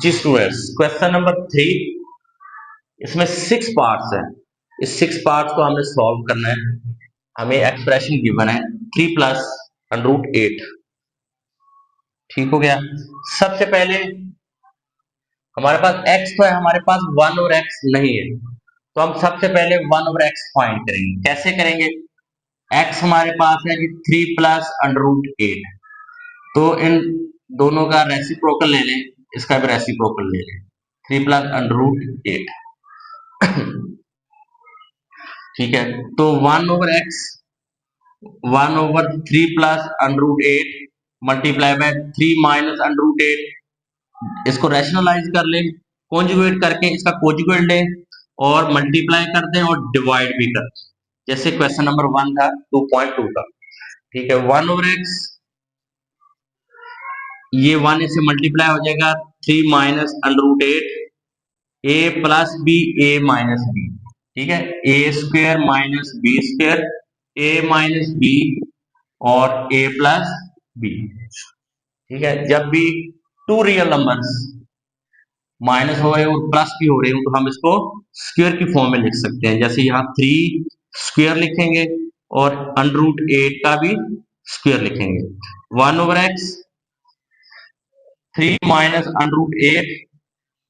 जी students, question number 3, इसमें 6 parts हैं। इस 6 पार्ट्स को हमें सॉल्व करना है। हमें एक्सप्रेशन गिवन है 3 प्लस अंडर 8। ठीक हो गया। सबसे पहले हमारे पास x तो है, हमारे पास 1 और x नहीं है, तो हम सबसे पहले 1 और x फाइंड करेंगे। कैसे करेंगे? x हमारे पास है जी 3 प्लस अंडर 8, तो इन दोनों का रेसिप्रोकल ले लें, इसका भी रेसिप्रोकल ले लें, 3 प्लस अंडर 8। ठीक है, तो 1 over x 1 over 3 plus under 8 multiply by 3 minus under 8। इसको रैशनलाइज कर लें, कॉन्जुगेट करके इसका कॉन्जुगेट लें और मल्टीप्लाई कर दें और डिवाइड भी कर दें, जैसे क्वेश्चन नंबर 1 था 2.2 का। ठीक है, 1 ओवर x, ये 1 इससे मल्टीप्लाई हो जाएगा 3 minus under 8 a plus B A minus B. ठीक है, A square minus B square, A minus B और a प्लस बी। ठीक है, जब भी टू रियल नंबर्स माइनस हो रहे हो और प्लस भी हो रहे हो तो हम इसको स्क्वायर की फॉर्म में लिख सकते हैं। जैसे यहाँ 3 स्क्वायर लिखेंगे और अंडर 8 का भी स्क्वायर लिखेंगे। 1 over x 3 minus under 8,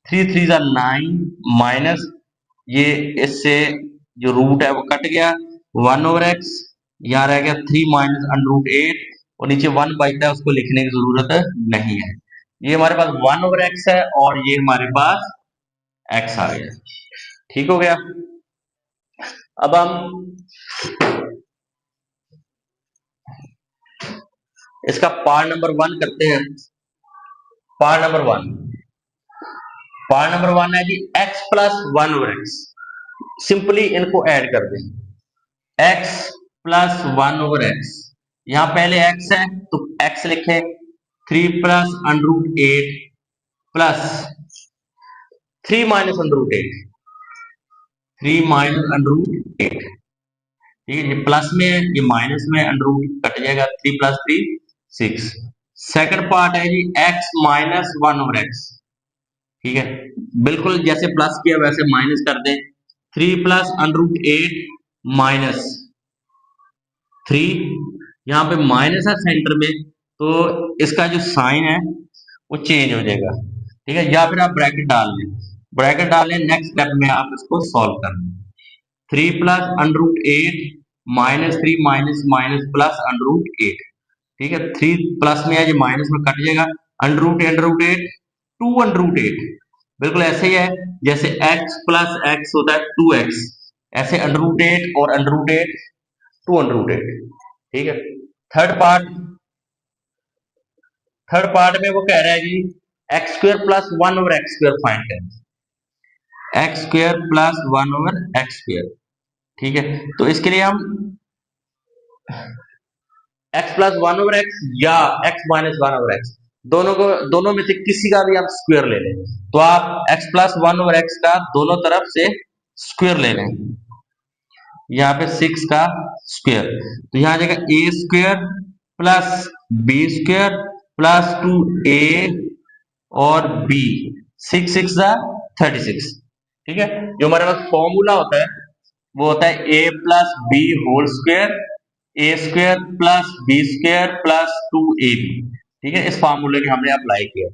3 3 9 minus ये इससे जो रूट है वो कट गया, 1 ओवर एक्स यहाँ रह गया 3 माइनस अंडर 8 और नीचे 1 बचता है, उसको लिखने की जरूरत नहीं है। ये हमारे पास 1 ओवर एक्स है और ये हमारे पास एक्स आ गया। ठीक हो गया। अब हम इसका पार्ट नंबर 1 करते हैं। पार्ट नंबर 1 है जी x plus 1 over x. Simply इनको ऐड कर दें, x प्लस 1 ओवर एक्स, यहां पहले x है तो x लिखे, 3 plus under 8 plus 3 minus under 8, 3 minus under 8। ठीक है, ये प्लस में है, ये माइनस में, अंडर कट जाएगा, 3 प्लस 3 6। सेकंड पार्ट है जी x माइनस 1 ओवर एक्स। ठीक है, बिल्कुल जैसे प्लस किया वैसे माइनस कर दें, 3 प्लस अंडर 8 माइनस 3, यहाँ पे माइनस है सेंटर में तो इसका जो साइन है वो चेंज हो जाएगा। ठीक है, या फिर आप ब्रैकेट डाल लें, ब्रैकेट डालें, नेक्स्ट स्टेप में आप इसको सॉल्व कर लें। 3 plus under 8 minus 3 minus minus plus under 8। ठीक है, 3 प्लस में है ये माइनस में कट जाएगा, अंडर 8 2 अंडर 8, बिल्कुल ऐसे ही है जैसे x प्लस x होता है 2x, ऐसे अंडर 8 और अंडर 8 2 अंडर 8। ठीक है, थर्ड पार्ट में वो कह रहा है जी x square plus 1 over x square find करें, x square plus 1 over x square. ठीक है, तो इसके लिए हम x प्लस 1 ओवर एक्स या x माइनस 1 ओवर एक्स, दोनों में से किसी का भी आप स्क्वायर ले लें, तो आप x प्लस 1 ओवर एक्स का दोनों तरफ से स्क्वायर ले लें। यहाँ पे 6 का स्क्वायर, तो यहाँ आ जाएगा a square plus b square plus 2a और b, 6 6 36। ठीक है, जो हमारे पास फॉर्मूला होता है वो होता है a plus B whole square, A square plus B square plus 2ab। ठीक है, इस फॉर्मूले के हमने अप्लाई किया,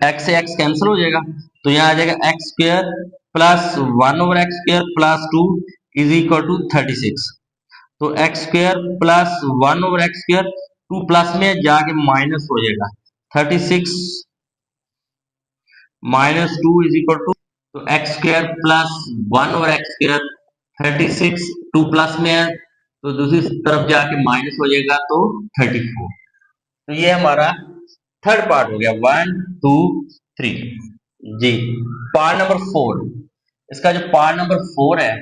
x से x कैंसिल हो जाएगा, तो यहाँ आ जाएगा X square plus 1 over x square plus 2 is equal to 36। तो X square plus 1 over x square, 2 plus में जाके माइनस हो जाएगा, 36 माइनस 2 इज इक्वल टू, तो X square plus 1 over x square 36, 2 plus में है तो दूसरी तरफ जाके माइनस हो जाएगा तो 34। तो ये हमारा थर्ड पार्ट हो गया, 1 2 3 जी। पार्ट नंबर 4, इसका जो पार्ट नंबर 4 है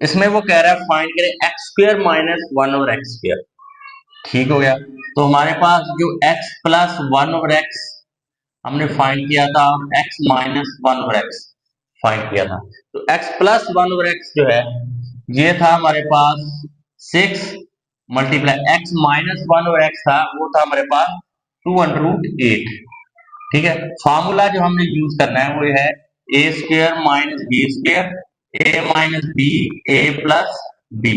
इसमें वो कह रहा है फाइंड करें x square minus 1 over x square. ठीक हो गया, तो हमारे पास जो x प्लस 1 ओवर एक्स हमने फाइंड किया था और x minus 1 over x find किया था, तो x प्लस 1 ओवर एक्स जो है ये था हमारे पास 6 multiply x minus 1 over x था वो था हमारे पास 2 अंडर 8। ठीक है, फार्मूला जो हमने यूज करना है वो है A square minus B square, A minus B, A plus B,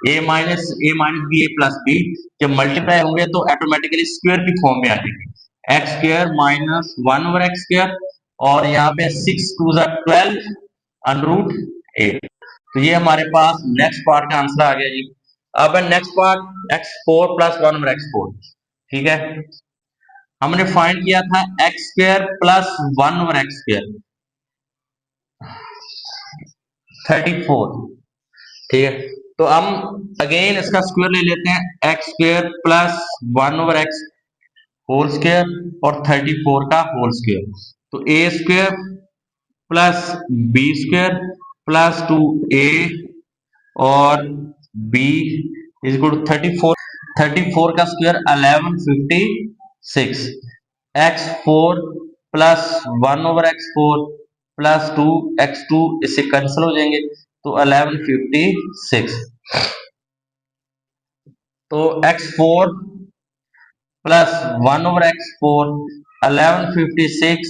A minus B, A plus B जब मल्टीप्लाई होंगे तो ऑटोमेटिकली स्क्वायर की फॉर्म में आ जाएंगे। X square minus 1/x square, और यहाँ पे 6 2 12 अंडर रूट 8। तो ये हमारे पास नेक्स्ट पार्ट का आंसर आ गया जी। अब next part x4 plus 1/x4। ठीक है, हमने फाइंड किया था x square plus 1/x square 34। ठीक है, तो हम अगेन इसका स्क्वायर ले लेते हैं, x square plus 1/x whole square और 34 का होल स्क्वायर। तो a square plus B square plus 2a और b इज इक्वल टू 34। 34 का square 1156। x4 plus 1/x4 plus 2x2 इससे कैंसिल हो जाएंगे तो 1156। तो x4 प्लस 1/x4 1156,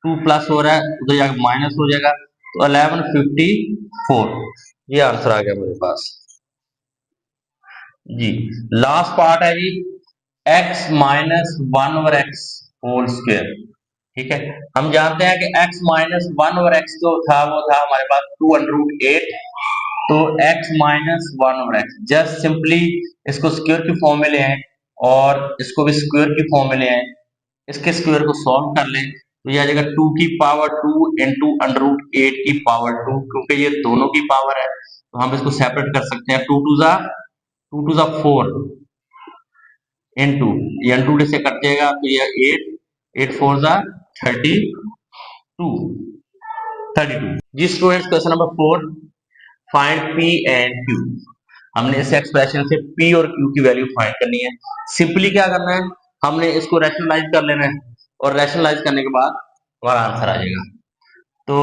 2 प्लस हो रहा है उधर जाकर माइनस हो जाएगा तो 1154। ये आंसर आ गया मेरे पास जी। लास्ट पार्ट है जी x minus 1/x whole square. ठीक है, हम जानते हैं कि x माइनस 1/x जो था वो था हमारे पास 2√8। तो x minus 1/x just simply इसको स्क्वायर की फॉर्म में ले आए और इसको भी स्क्वायर की फॉर्म में ले आए, इसके स्क्वायर को सॉल्व कर लें तो यह आ जाएगा 2 की पावर 2 इंटू अंडर रूट 8 की पावर 2। क्योंकि ये दोनों की पावर है तो हम इसको सेपरेट कर सकते हैं। 2 टू ज़ा 4 इंटू ये अंडर रूट से कट जाएगा तो यह 8, 8 4 ज़ा 32। जी students, question number 4, find P and Q. हमने इस एक्सप्रेशन से पी और क्यू की वैल्यू फाइंड करनी है। सिंपली क्या करना है, हमने इसको रैशनलाइज कर लेना है और रैशनलाइज करने के बाद हमारा आंसर आ जाएगा। तो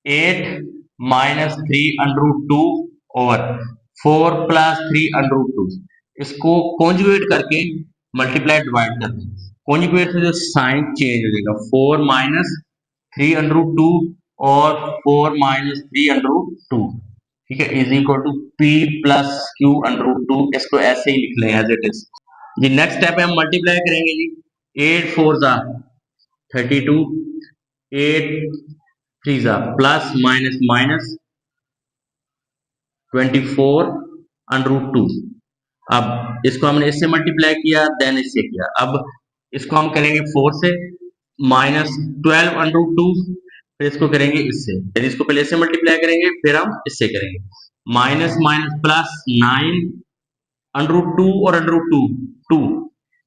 8 minus 3 under root 2 over 4 plus 3 under root 2, इसको कॉन्जुगेट करके मल्टीप्लाई डिवाइड कर दें। कॉन्जुगेट से जो साइन चेंज हो जाएगा, 4 माइनस 3 अंडर रूट 2 और 4 माइनस 3 अंडर रूट 2। ठीक है, is equal to P plus Q under root 2। इसको ऐसे ही लिख लें एज इट इज जी। नेक्स्ट स्टेप है हम मल्टीप्लाई करेंगे जी। 8 4 ज़ा 32, 8 3 ज़ा plus minus minus 24 under root 2। अब इसको हमने इससे मल्टीप्लाई किया देन इससे किया, अब इसको हम करेंगे 4 से, माइनस 12 अंडर रूट 2, फिर इसको करेंगे इससे, फिर इसको पहले इससे मल्टीप्लाई करेंगे फिर हम इससे करेंगे, minus minus plus 9 under root 2 और under root 2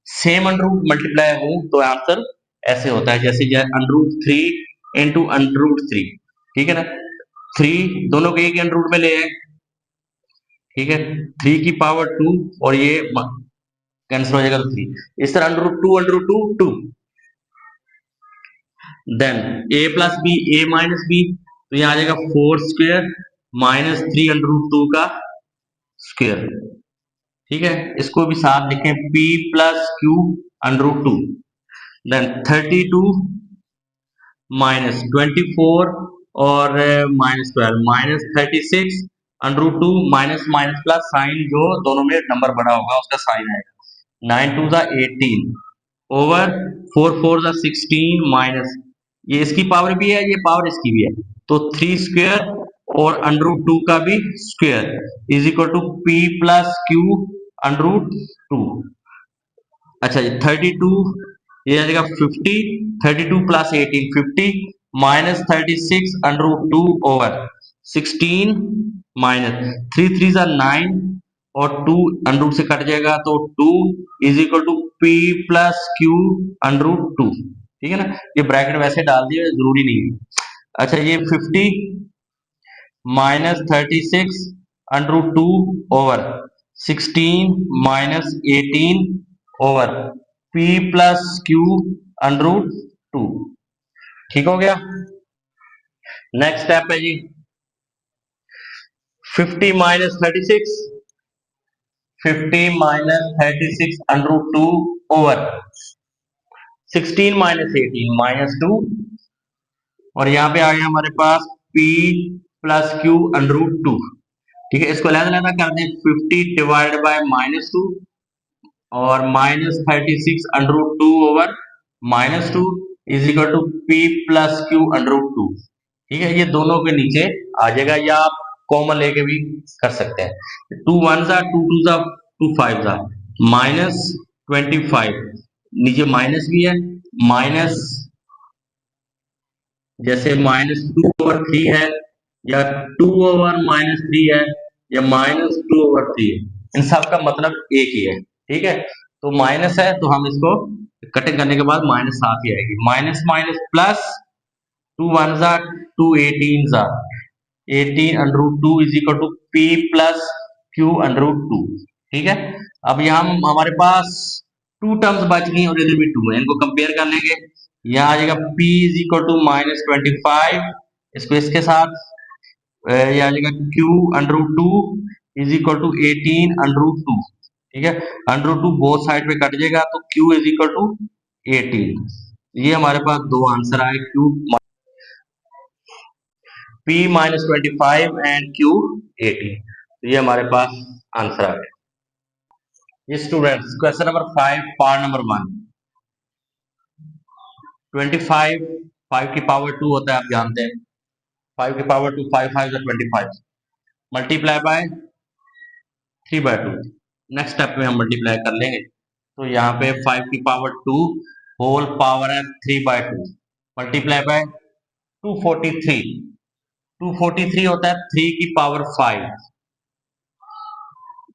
same under root multiply हो तो आंसर ऐसे होता है जैसे under root 3 into under root 3। ठीक है ना, 3 दोनों के एक अंडर रूट में ले आए। ठीक है, 3 की पावर 2 और ये कैंसिल हो जाएगा तो 3, इस तरह under root 2 2। Then a plus B, A minus B, तो यहाँ आ जाएगा 4 स्क्वायर माइनस 3 अंडर रूट 2 का स्क्वायर। ठीक है, इसको भी साथ लिखें, p plus Q under root 2। Then 32 minus 24 और minus 12 minus 36 under root 2, minus minus plus sign जो दोनों में नंबर बड़ा होगा उसका साइन आएगा, 9 2 ज़ा 18 ओवर 4 4 ज़ा 16 माइनस ये इसकी पावर भी है ये पावर इसकी भी है तो 3 स्क्वायर और अंडर रूट 2 का भी square is equal to P plus Q under root 2। अच्छा जी 32 ये आ जाएगा 50, 32 plus 18 50 minus 36 under root 2 over 16 minus 3 3 ज़ा 9 और 2 अंडर रूट से कट जाएगा तो 2 is equal to P plus Q under root 2। ठीक है ना, ये ब्रैकेट वैसे डाल दिए जरूरी नहीं है। अच्छा ये 50 minus 36 under root 2 over 16 minus 18 over p plus Q under root 2। ठीक हो गया। नेक्स्ट स्टेप है जी 50 minus 36, 50 minus 36 under root 2 over 16 minus 18 -2, और यहाँ पे आ गया हमारे पास p प्लस क्यू √2। ठीक है, इसको अलग-अलग कर दें। 50 डिवाइड बाय -2 और -36 √2 over -2 is equal to p plus q √2। ठीक है, ये दोनों के नीचे आ जाएगा, या आप कॉमन लेके भी कर सकते हैं। 2 1 जा 2 2 जा 2 5 जा -25, नीचे माइनस भी है, माइनस जैसे -2/3 है, या 2/-3 है, या -2/3 है, इन सब का मतलब एक ही है। ठीक है, तो माइनस है तो हम इसको कटिंग करने के बाद माइनस साथ ही आएगी। माइनस माइनस प्लस, 2 1 जा 2 18 जा 18 √2 is equal to p plus q √2। ठीक है, अब यहाँ हमारे पास टू टर्म्स बच गई और इधर भी 2 है, इनको कंपेयर कर लेंगे। यहाँ आ जाएगा p इज इक्वल टू -25, इसको इसके साथ ये आ जाएगा q √2 इज इक्वल टू 18 √2। ठीक है, √2 बोथ साइड पे कट जाएगा तो q इज इक्वल टू 18। ये हमारे पास दो आंसर आए, q p -25 एंड q 18। तो ये हमारे पास आंसर आ गया। ये students question number 5 part number 1। 25 5 की पावर 2 होता है, आप जानते हैं। 5 की power 2 5 5 25 multiply by 3/2। Next step में हम मल्टीप्लाई कर लेंगे, तो यहाँ पे 5 की पावर 2 होल पावर है 3/2 मल्टीप्लाई बाय 243। 243 होता है 3 की पावर 5,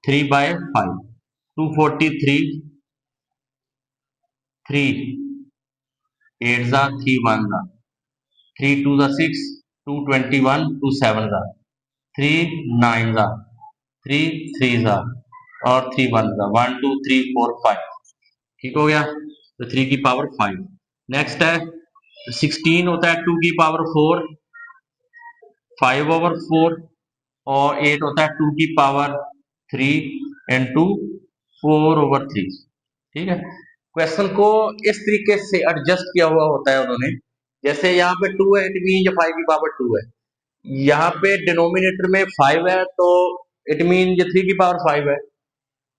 3/5। 243 3 8 जा 3 1 जा 3 2 जा 6 2 21 2 7 जा 3 9 जा 3 3 जा और 3 1 जा 1 2 3 4 5। ठीक हो गया, तो 3 की पावर 5। नेक्स्ट है 16 होता है 2 की पावर 4 5/4, और 8 होता है 2 की पावर 3 इंटू 4/3। ठीक है, क्वेश्चन को इस तरीके से एडजस्ट किया हुआ होता है उन्होंने। जैसे यहाँ पे 2 है, इट मीन 5 की पावर 2 है। यहाँ पे डिनोमिनेटर में 5 है तो इट मीन ये 3 की पावर 5 है,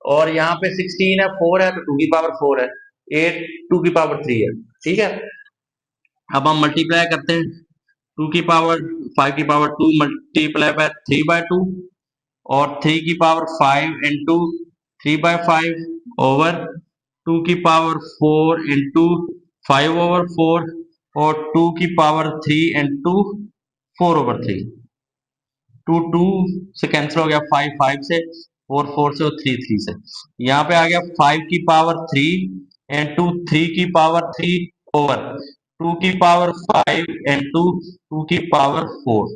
और यहाँ पे 16 है 4 है तो 2 की पावर 4 है, 8 2 की पावर 3 है। ठीक है, अब हम मल्टीप्लाई करते हैं। 2 की पावर 5 की पावर 2 मल्टीप्लाई बाय 3/2, और 3 की पावर 5 इंटू 3/5 ओवर 2 की पावर 4 इंटू 5/4, और 2 की पावर 3 इंटू 4/3। 2 2 से कैंसिल हो गया, 5 5 से, 4 4 से, और 3 3 से। यहाँ पे आ गया 5 की पावर 3 इंटू 3 की पावर 3 ओवर 2 की पावर 5 इंटू 2 की पावर 4।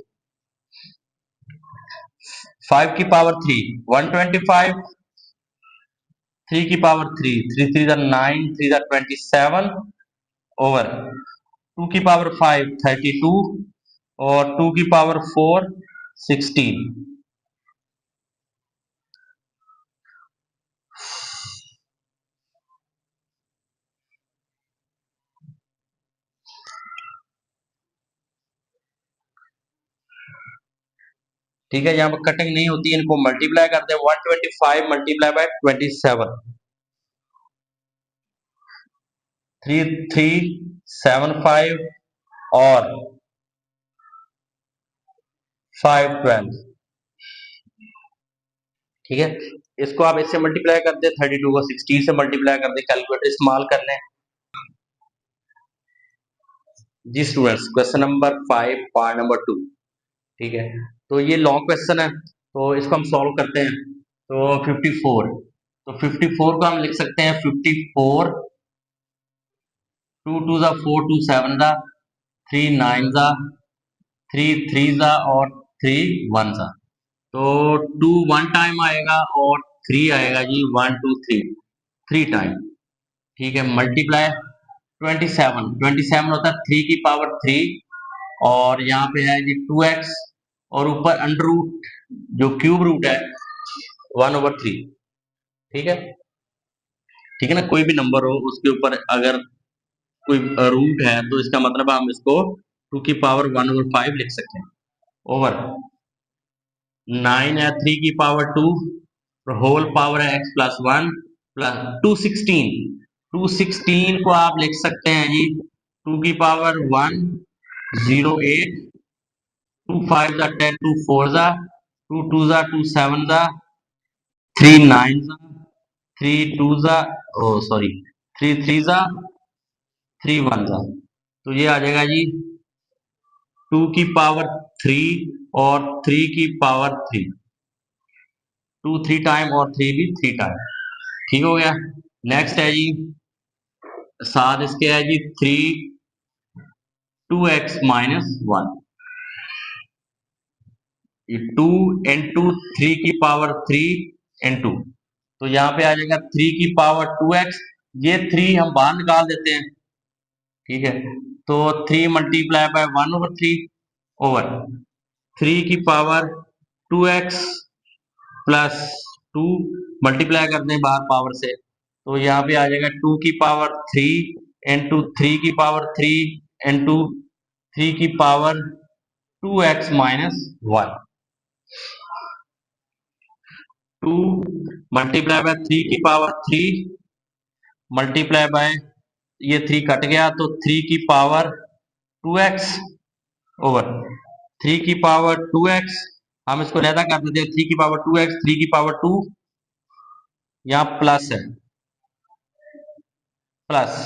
5 की पावर 3 125, 3 की पावर 3 3 3 9 3 27 ओवर 2 की पावर 5 32, और 2 की पावर 4 16। ठीक है, यहाँ पर कटिंग नहीं होती है, इनको मल्टीप्लाई करते हैं। 125 मल्टीप्लाई बाय 27 3375 और 512। ठीक है, इसको आप इससे मल्टीप्लाई कर दे, 32 को 16 से मल्टीप्लाई कर दे, कैलकुलेटर इस्तेमाल कर लें। जी students, question number 5 part number 2। ठीक है, तो ये लॉन्ग क्वेश्चन है, तो इसको हम सॉल्व करते हैं। तो 54, तो 54 को हम लिख सकते हैं 54 2 2 जा 4 2 7 जा 3 9 जा 3 3 जा और 3 1 जा। तो 2 1 टाइम आएगा और 3 आएगा जी 1 2 3 टाइम। ठीक है, मल्टीप्लाई 27 होता है 3 की पावर 3, और यहाँ पे है जी 2x, और ऊपर अंडर रूट जो क्यूब रूट है 1/3। ठीक है, ठीक है ना, कोई भी नंबर हो उसके ऊपर अगर कोई रूट है तो इसका मतलब हम इसको 2 की पावर 1/5 लिख सकते हैं ओवर 9 है 3 की पावर 2 होल पावर है x प्लस 1 प्लस 216 को आप लिख सकते हैं जी 2 की पावर 1 0 8 2 5 जा 10 2 4 जा 2 2 जा 2 7 जा 3 9 जा 3 2 जा ओ सॉरी 3 3 जा 3 1 जा तो ये आ जाएगा जी 2 की पावर 3 और 3 की पावर 3 2 3 टाइम और 3 भी 3 टाइम ठीक हो गया। नेक्स्ट है जी साथ इसके है जी 2x माइनस 1 2 इंटू 3 की पावर 3 इंटू तो यहाँ पे आ जाएगा 3 की पावर 2x ये 3 हम बाहर निकाल देते हैं ठीक है तो 3 मल्टीप्लाई बाय 1/3 ओवर 3 की पावर 2x प्लस 2 मल्टीप्लाई करते हैं बाहर पावर से तो यहाँ पे आ जाएगा 2 की पावर 3 इंटू 3 की पावर 3 इंटू 3 की power 2x minus 1 2 multiply by 3 की पावर 3 मल्टीप्लाई बाय ये 3 कट गया तो 3 की पावर 2x ओवर 3 की पावर 2x हम इसको लहदा कर देते हैं 3 की पावर 2x 3 की पावर 2 यहाँ प्लस है प्लस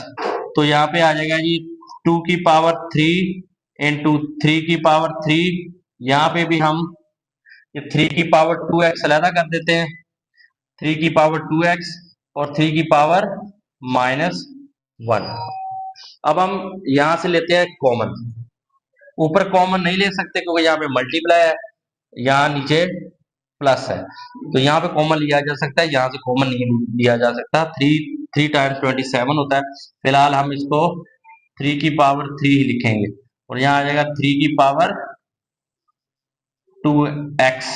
तो यहाँ पे आ जाएगा जी 2 की पावर 3 इंटू 3 की पावर 3 यहाँ पे भी हम ये 3 की पावर 2x अलहदा कर देते हैं 3 की पावर 2x और 3 की पावर माइनस 1 अब हम यहां से लेते हैं कॉमन ऊपर कॉमन नहीं ले सकते क्योंकि यहाँ पे मल्टीप्लाई है यहाँ नीचे प्लस है तो यहाँ पे कॉमन लिया जा सकता है यहाँ से कॉमन नहीं लिया जा सकता 3 टाइम्स 27 होता है फिलहाल हम इसको 3 की पावर 3 ही लिखेंगे और यहाँ आ जाएगा 3 की पावर 2x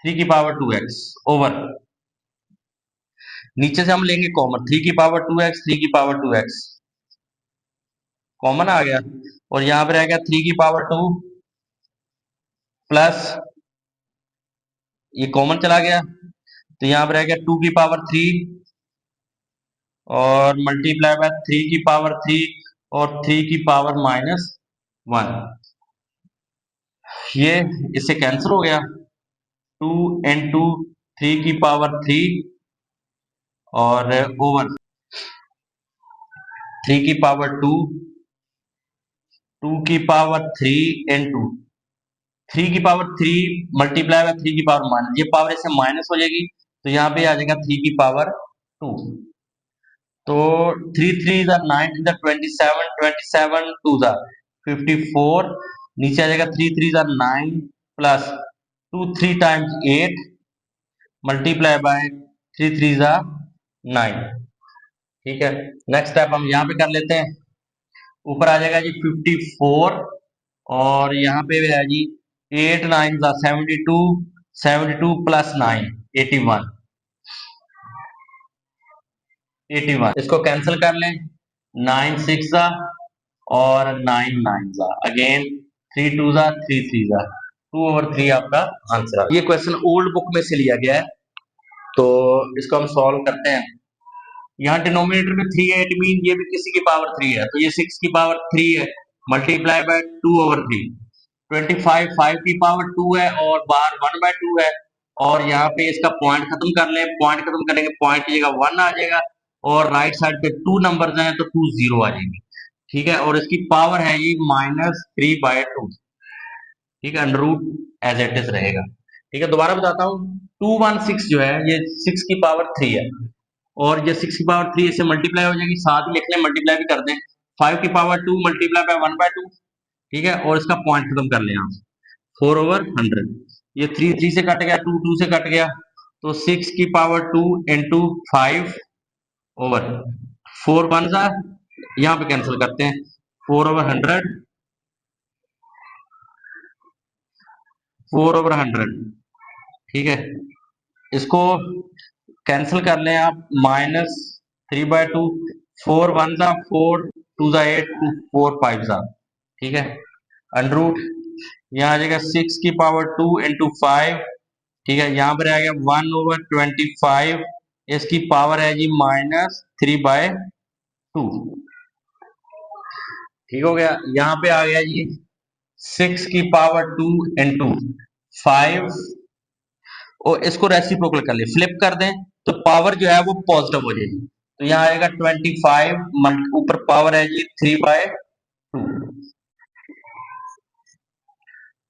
3 की पावर 2x ओवर नीचे से हम लेंगे कॉमन 3 की पावर 2x 3 की पावर 2x कॉमन आ गया और यहाँ पे रह गया 3 की पावर 2 प्लस ये कॉमन चला गया तो यहाँ पे रह गया 2 की पावर 3 और मल्टीप्लाई बाय 3 की पावर 3 और 3 की पावर माइनस 1 ये इससे कैंसिल हो गया 2 इंटू 3 की पावर 3 और ओवर 3 की पावर 2 2 की पावर 3 इंटू 3 की पावर 3 मल्टीप्लाई बाय 3 की पावर माइनस ये पावर इससे माइनस हो जाएगी तो यहाँ पे आ जाएगा 3 की पावर 2 तो 3 3 इज 9 इज 27 27 2 जा 54 नीचे आ जाएगा 3 3 is 9 plus 2 3 times 8 multiply by 3 3 जा 9 ठीक है नेक्स्ट स्टेप हम यहाँ पे कर लेते हैं ऊपर आ जाएगा जी 54 और यहाँ पे भी है जी 8 9 जा 72 72 प्लस 9 81 81 इसको कैंसिल कर लें 9 6 जा और 9 9 जा अगेन 3 2 जा 3 3 जा 2/3 आपका आंसर है ये क्वेश्चन ओल्ड बुक में से लिया गया है तो इसको हम सॉल्व करते हैं यहाँ डिनोमिनेटर में 3 है इट मीन ये भी किसी की पावर 3 है तो ये 6 की पावर 3 है मल्टीप्लाई बाय 2/3 25 5 की पावर 2 है और बाहर 1/2 है और यहाँ पे इसका पॉइंट खत्म कर लें पॉइंट खत्म करेंगे पॉइंट की जगह 1 आ जाएगा और राइट साइड पे 2 नंबर हैं तो 2 0 आ जाएंगे ठीक है और इसकी पावर है ये -3/2 ठीक है under root as it is रहेगा ठीक है दोबारा बताता हूँ 216 जो है ये 6 की पावर 3 है और ये 6 की पावर 3 इससे मल्टीप्लाई हो जाएगी साथ ही लिख लें मल्टीप्लाई भी कर दें 5 की पावर 2 मल्टीप्लाई बाय 1/2 ठीक है और इसका पॉइंट खत्म कर लें आप 4/100 ये 3 3 से कट गया 2 2 से कट गया तो 6 की पावर 2 इंटू 5 ओवर 4 1 सा यहाँ पे कैंसिल करते हैं 4/100 4/100 ठीक है इसको कैंसिल कर लें आप -3/2 4 1 सा 4 2 ज़ा 8, 2 4 5 ज़ा, ठीक है। अंडर रूट यहाँ आ जाएगा 6 की पावर 2 इंटू 5, ठीक है। यहाँ पर आ गया 1/25, इसकी पावर है जी -3/2, ठीक हो गया। यहाँ पे आ गया जी 6 की पावर 2 इंटू 5, और इसको रेसिप्रोकल कर ले, फ्लिप कर दें तो पावर जो है वो पॉजिटिव हो जाएगी। तो यहाँ आएगा 25, ऊपर पावर है जी 3/2,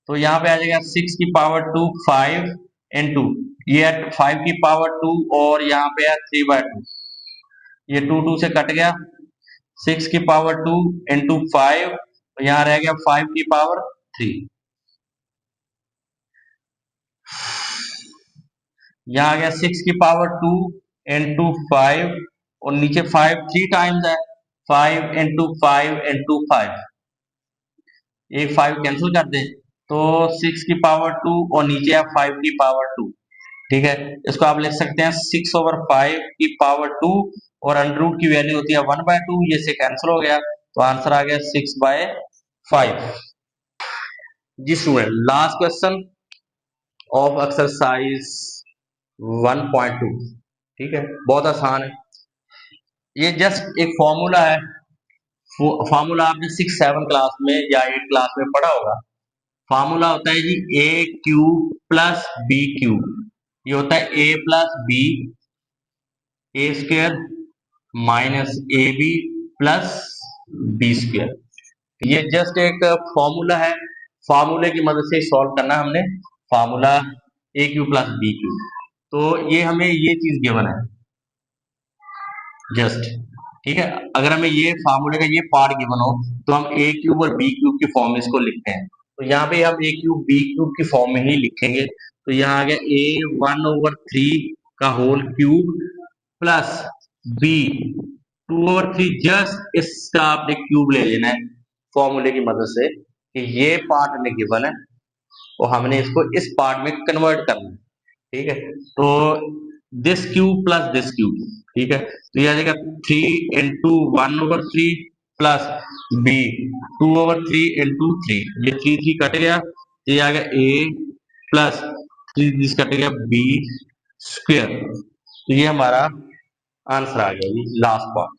तो यहाँ पे आ जाएगा 6 की पावर 2 5 इंटू ये है 5 की पावर 2, और यहाँ पे है 3/2, ये 2 2 से कट गया। 6 की पावर 2 इंटू 5, यहाँ रह गया 5 की पावर 3, यहाँ आ गया 6 की पावर 2 इंटू 5, और नीचे 5 3 टाइम्स है, 5 इंटू 5 इंटू 5, एक 5 कैंसिल कर दें तो 6 की पावर 2 और नीचे है 5 की पावर 2, ठीक है। इसको आप लिख सकते हैं 6/5 की पावर 2, और अंडर रूट की वैल्यू होती है 1/2, ये से कैंसिल हो गया, तो आंसर आ गया 6/5। जी student, last question of exercise 1.2, ठीक है, बहुत आसान है। ये जस्ट एक फॉर्मूला है, फॉर्मूला आपने 6 7 क्लास में या 8 क्लास में पढ़ा होगा। फॉर्मूला होता है जी a cube plus b cube, ये होता है a plus B a square minus a b plus B square. ये जस्ट एक फॉर्मूला है, फॉर्मूले की मदद से सॉल्व करना है हमने, formula a cube plus b cube. तो ये हमें ये चीज गिवन है जस्ट, ठीक है। अगर हमें ये फार्मूले का ये पार्ट गिवन हो तो हम ए क्यूब और बी क्यूब की फॉर्म में इसको लिखते हैं, तो यहाँ पे हम ए क्यूब बी क्यूब की फॉर्म में ही लिखेंगे। तो यहाँ आ गया ए 1/3 का whole cube plus b 2/3, just इसका आपने क्यूब ले लेना है फॉर्मूले की मदद से कि ये पार्ट हमें गिवन है और हमने इसको इस पार्ट में कन्वर्ट करना है, ठीक है। तो this cube plus this cube, ठीक है। तो ये आ जाएगा 3 इंटू 1/3 प्लस बी 2/3 इंटू 3, ये 3 कट गया, तो ये आ गया ए प्लस 3 कट गया बी स्क्वायर। तो ये हमारा आंसर आ गया जी लास्ट पार्ट।